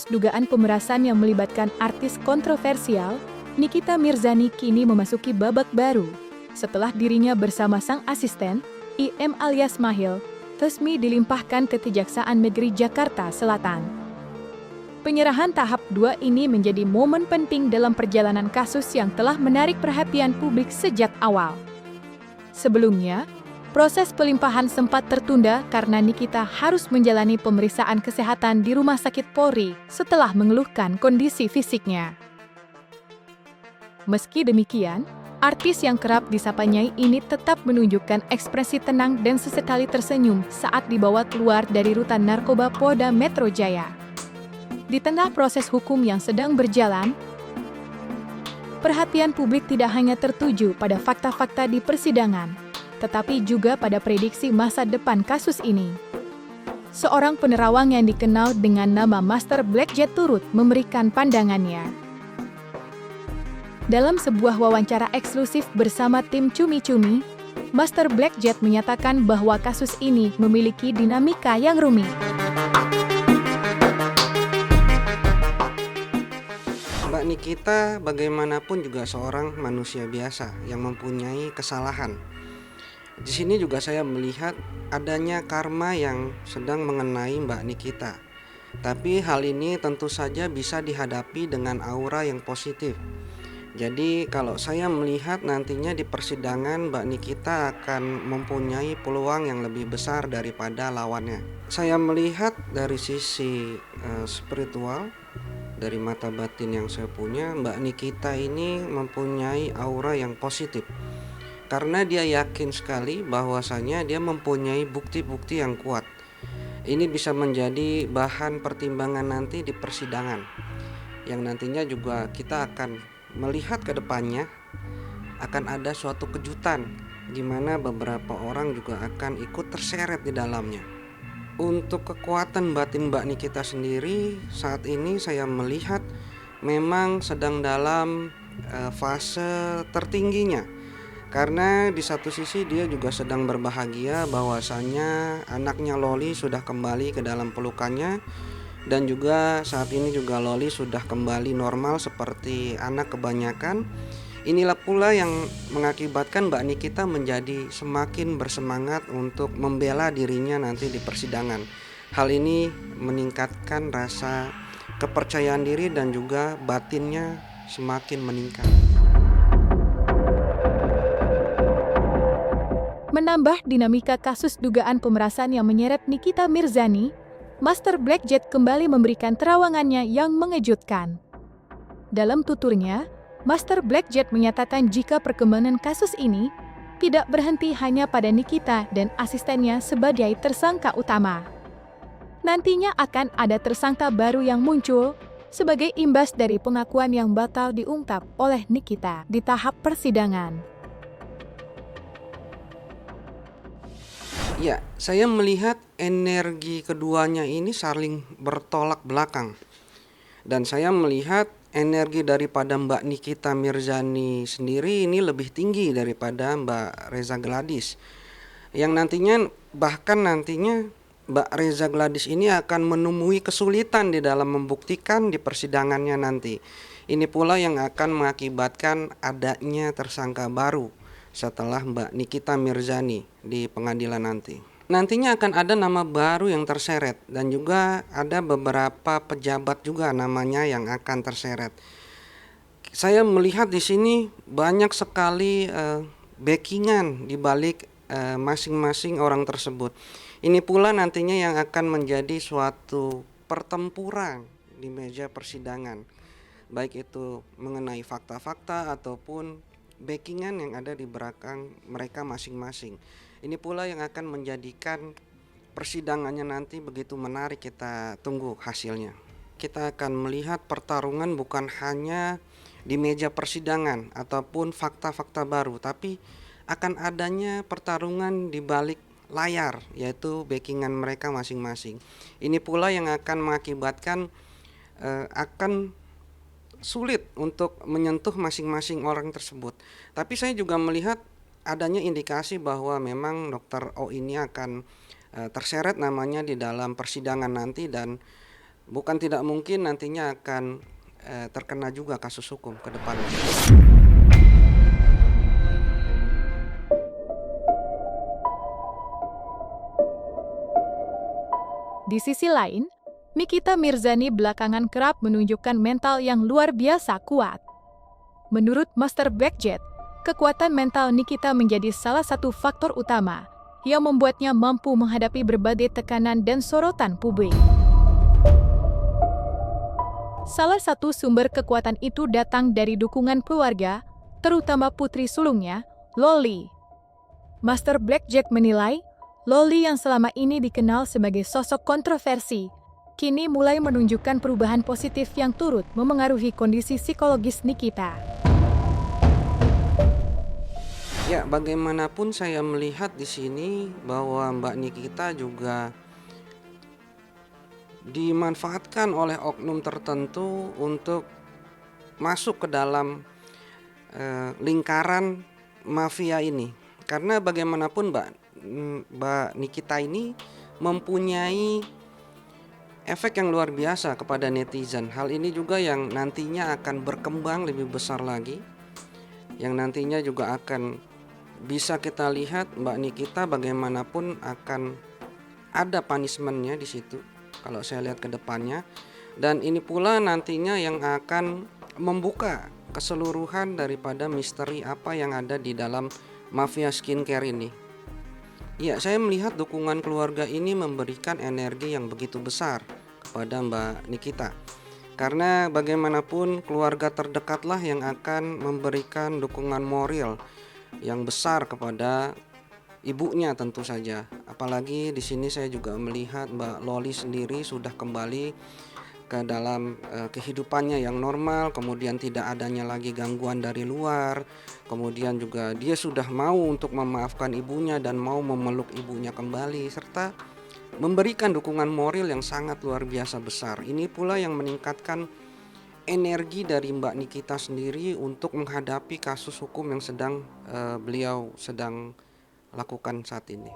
dugaan pemerasan yang melibatkan artis kontroversial, Nikita Mirzani kini memasuki babak baru setelah dirinya bersama sang asisten, IM alias Mahil, resmi dilimpahkan ke Kejaksaan Negeri Jakarta Selatan. Penyerahan tahap 2 ini menjadi momen penting dalam perjalanan kasus yang telah menarik perhatian publik sejak awal. Sebelumnya, proses pelimpahan sempat tertunda karena Nikita harus menjalani pemeriksaan kesehatan di Rumah Sakit Polri setelah mengeluhkan kondisi fisiknya. Meski demikian, artis yang kerap disapanya ini tetap menunjukkan ekspresi tenang dan sesekali tersenyum saat dibawa keluar dari rutan narkoba Polda Metro Jaya. Di tengah proses hukum yang sedang berjalan, perhatian publik tidak hanya tertuju pada fakta-fakta di persidangan, tetapi juga pada prediksi masa depan kasus ini. Seorang penerawang yang dikenal dengan nama Master Blackjet turut memberikan pandangannya. Dalam sebuah wawancara eksklusif bersama tim Cumi Cumi, Master Blackjet menyatakan bahwa kasus ini memiliki dinamika yang rumit. Mbak Nikita bagaimanapun juga seorang manusia biasa yang mempunyai kesalahan. Di sini juga saya melihat adanya karma yang sedang mengenai Mbak Nikita. Tapi hal ini tentu saja bisa dihadapi dengan aura yang positif. Jadi kalau saya melihat nantinya di persidangan Mbak Nikita akan mempunyai peluang yang lebih besar daripada lawannya. Saya melihat dari sisi spiritual, dari mata batin yang saya punya, Mbak Nikita ini mempunyai aura yang positif. Karena dia yakin sekali bahwasanya dia mempunyai bukti-bukti yang kuat. Ini bisa menjadi bahan pertimbangan nanti di persidangan. Yang nantinya juga kita akan melihat ke depannya akan ada suatu kejutan di mana beberapa orang juga akan ikut terseret di dalamnya. Untuk kekuatan batin Mbak Nikita sendiri saat ini saya melihat memang sedang dalam fase tertingginya. Karena di satu sisi dia juga sedang berbahagia bahwasanya anaknya Loli sudah kembali ke dalam pelukannya. Dan juga saat ini juga Loli sudah kembali normal seperti anak kebanyakan. Inilah pula yang mengakibatkan Mbak Nikita menjadi semakin bersemangat untuk membela dirinya nanti di persidangan. Hal ini meningkatkan rasa kepercayaan diri dan juga batinnya semakin meningkat. Menambah dinamika kasus dugaan pemerasan yang menyeret Nikita Mirzani, Master Blackjet kembali memberikan terawangannya yang mengejutkan. Dalam tuturnya, Master Blackjet menyatakan jika perkembangan kasus ini tidak berhenti hanya pada Nikita dan asistennya sebagai tersangka utama. Nantinya akan ada tersangka baru yang muncul sebagai imbas dari pengakuan yang batal diungkap oleh Nikita di tahap persidangan. Ya, saya melihat energi keduanya ini saling bertolak belakang. Dan saya melihat energi daripada Mbak Nikita Mirzani sendiri ini lebih tinggi daripada Mbak Reza Gladys. Yang nantinya Mbak Reza Gladys ini akan menemui kesulitan di dalam membuktikan di persidangannya nanti. Ini pula yang akan mengakibatkan adanya tersangka baru setelah Mbak Nikita Mirzani di pengadilan nanti. Nantinya akan ada nama baru yang terseret dan juga ada beberapa pejabat juga namanya yang akan terseret. Saya melihat di sini banyak sekali backingan di balik masing-masing orang tersebut. Ini pula nantinya yang akan menjadi suatu pertempuran di meja persidangan. Baik itu mengenai fakta-fakta ataupun backingan yang ada di belakang mereka masing-masing. Ini pula yang akan menjadikan persidangannya nanti begitu menarik, kita tunggu hasilnya. Kita akan melihat pertarungan bukan hanya di meja persidangan ataupun fakta-fakta baru, tapi akan adanya pertarungan di balik layar, yaitu backingan mereka masing-masing. Ini pula yang akan mengakibatkan akan sulit untuk menyentuh masing-masing orang tersebut. Tapi saya juga melihat adanya indikasi bahwa memang Dr. O ini akan terseret namanya di dalam persidangan nanti, dan bukan tidak mungkin nantinya akan terkena juga kasus hukum ke depannya. Di sisi lain, Nikita Mirzani belakangan kerap menunjukkan mental yang luar biasa kuat. Menurut Master Blackjet, kekuatan mental Nikita menjadi salah satu faktor utama yang membuatnya mampu menghadapi berbagai tekanan dan sorotan publik. Salah satu sumber kekuatan itu datang dari dukungan keluarga, terutama putri sulungnya, Loli. Master Blackjack menilai, Loli yang selama ini dikenal sebagai sosok kontroversi, kini mulai menunjukkan perubahan positif yang turut memengaruhi kondisi psikologis Nikita. Ya, bagaimanapun saya melihat di sini bahwa Mbak Nikita juga dimanfaatkan oleh oknum tertentu untuk masuk ke dalam lingkaran mafia ini. Karena bagaimanapun Mbak Nikita ini mempunyai efek yang luar biasa kepada netizen. Hal ini juga yang nantinya akan berkembang lebih besar lagi, yang nantinya juga akan bisa kita lihat Mbak Nikita bagaimanapun akan ada punishment-nya di situ kalau saya lihat ke depannya. Dan ini pula nantinya yang akan membuka keseluruhan daripada misteri apa yang ada di dalam mafia skincare ini. Ya, saya melihat dukungan keluarga ini memberikan energi yang begitu besar kepada Mbak Nikita. Karena bagaimanapun keluarga terdekatlah yang akan memberikan dukungan moral yang besar kepada ibunya tentu saja. Apalagi di sini saya juga melihat Mbak Loli sendiri sudah kembali ke dalam kehidupannya yang normal, kemudian tidak adanya lagi gangguan dari luar, kemudian juga dia sudah mau untuk memaafkan ibunya dan mau memeluk ibunya kembali, serta memberikan dukungan moral yang sangat luar biasa besar. Ini pula yang meningkatkan energi dari Mbak Nikita sendiri untuk menghadapi kasus hukum yang beliau sedang lakukan saat ini.